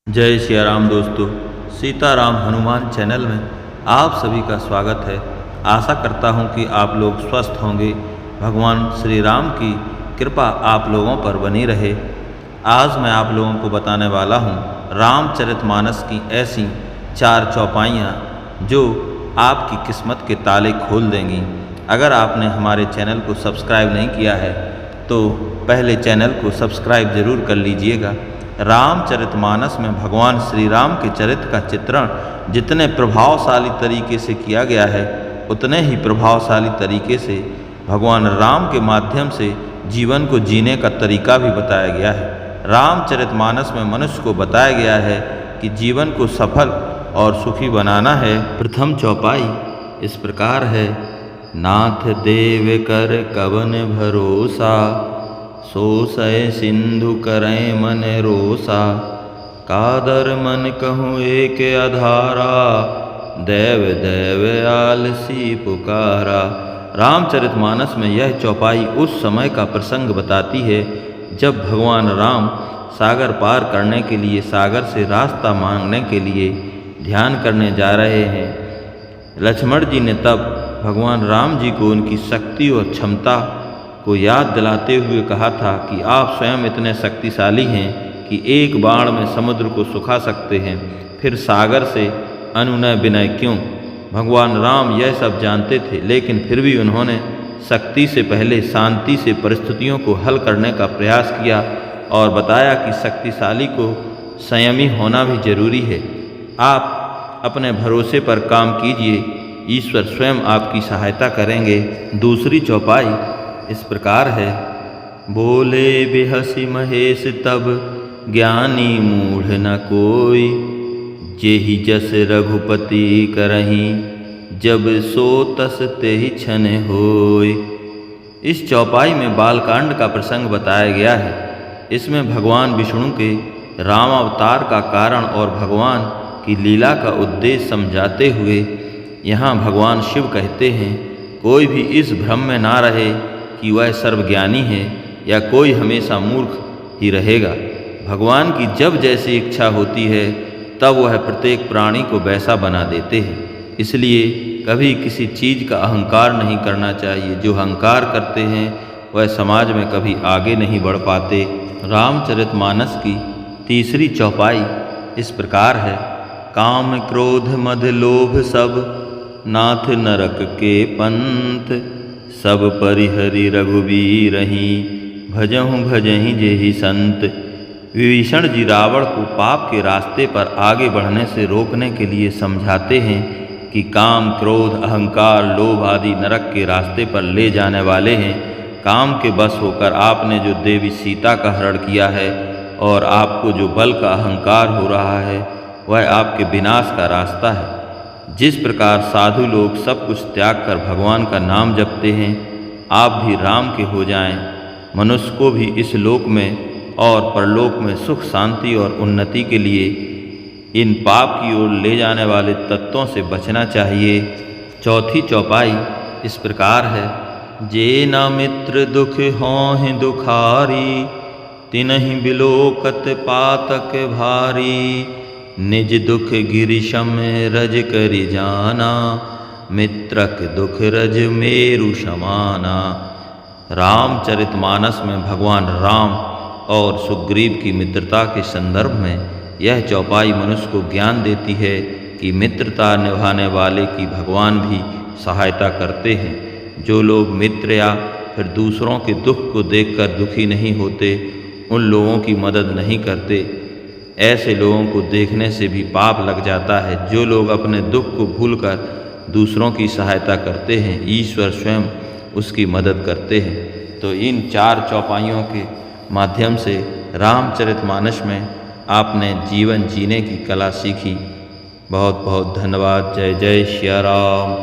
जय सिया राम दोस्तों, सीताराम हनुमान चैनल में आप सभी का स्वागत है। आशा करता हूं कि आप लोग स्वस्थ होंगे। भगवान श्री राम की कृपा आप लोगों पर बनी रहे। आज मैं आप लोगों को बताने वाला हूं रामचरितमानस की ऐसी 4 चौपाइयाँ जो आपकी किस्मत के ताले खोल देंगी। अगर आपने हमारे चैनल को सब्सक्राइब नहीं किया है तो पहले चैनल को सब्सक्राइब ज़रूर कर लीजिएगा। रामचरितमानस में भगवान श्री राम के चरित्र का चित्रण जितने प्रभावशाली तरीके से किया गया है, उतने ही प्रभावशाली तरीके से भगवान राम के माध्यम से जीवन को जीने का तरीका भी बताया गया है। रामचरितमानस में मनुष्य को बताया गया है कि जीवन को सफल और सुखी बनाना है। प्रथम चौपाई इस प्रकार है। नाथ देव कर कवन भरोसा, सोसय सिंधु करय मन रोसा। कादर मन कहूँ एक आधारा, देव देव आलसी पुकारा। रामचरितमानस में यह चौपाई उस समय का प्रसंग बताती है जब भगवान राम सागर पार करने के लिए सागर से रास्ता मांगने के लिए ध्यान करने जा रहे हैं। लक्ष्मण जी ने तब भगवान राम जी को उनकी शक्ति और क्षमता को याद दिलाते हुए कहा था कि आप स्वयं इतने शक्तिशाली हैं कि एक बाण में समुद्र को सुखा सकते हैं, फिर सागर से अनुनय विनय क्यों। भगवान राम यह सब जानते थे, लेकिन फिर भी उन्होंने शक्ति से पहले शांति से परिस्थितियों को हल करने का प्रयास किया और बताया कि शक्तिशाली को संयमी होना भी जरूरी है। आप अपने भरोसे पर काम कीजिए, ईश्वर स्वयं आपकी सहायता करेंगे। दूसरी चौपाई इस प्रकार है। बोले बिहसि महेश तब, ज्ञानी मूढ़ न कोई। जेहि जस रघुपति करहीं, जब सो तस तेहि क्षण होय। इस चौपाई में बालकांड का प्रसंग बताया गया है। इसमें भगवान विष्णु के राम अवतार का कारण और भगवान की लीला का उद्देश्य समझाते हुए यहाँ भगवान शिव कहते हैं, कोई भी इस भ्रम में ना रहे कि वह सर्वज्ञानी है या कोई हमेशा मूर्ख ही रहेगा। भगवान की जब जैसी इच्छा होती है तब वह प्रत्येक प्राणी को वैसा बना देते हैं। इसलिए कभी किसी चीज़ का अहंकार नहीं करना चाहिए। जो अहंकार करते हैं वह समाज में कभी आगे नहीं बढ़ पाते। रामचरितमानस की तीसरी चौपाई इस प्रकार है। काम क्रोध मद लोभ सब, नाथ नरक के पंथ। सब परिहरि रघुबीरहि, भजहु भजहि जेहि संत। विभीषण जी रावण को पाप के रास्ते पर आगे बढ़ने से रोकने के लिए समझाते हैं कि काम क्रोध अहंकार लोभ आदि नरक के रास्ते पर ले जाने वाले हैं। काम के बस होकर आपने जो देवी सीता का हरण किया है और आपको जो बल का अहंकार हो रहा है वह आपके विनाश का रास्ता है। जिस प्रकार साधु लोग सब कुछ त्याग कर भगवान का नाम जपते हैं, आप भी राम के हो जाएं। मनुष्य को भी इस लोक में और परलोक में सुख शांति और उन्नति के लिए इन पाप की ओर ले जाने वाले तत्वों से बचना चाहिए। चौथी चौपाई इस प्रकार है। जे न मित्र दुख हों दुखारी, तिनहि बिलोकत पातक भारी। निज दुख गिरिशम रज करि जाना, मित्रक दुख रज मेरु समाना। रामचरितमानस में भगवान राम और सुग्रीव की मित्रता के संदर्भ में यह चौपाई मनुष्य को ज्ञान देती है कि मित्रता निभाने वाले की भगवान भी सहायता करते हैं। जो लोग मित्र या फिर दूसरों के दुख को देखकर दुखी नहीं होते, उन लोगों की मदद नहीं करते, ऐसे लोगों को देखने से भी पाप लग जाता है। जो लोग अपने दुख को भूलकर दूसरों की सहायता करते हैं, ईश्वर स्वयं उसकी मदद करते हैं। तो इन 4 चौपाइयों के माध्यम से रामचरितमानस में आपने जीवन जीने की कला सीखी। बहुत बहुत धन्यवाद। जय जय सिया राम।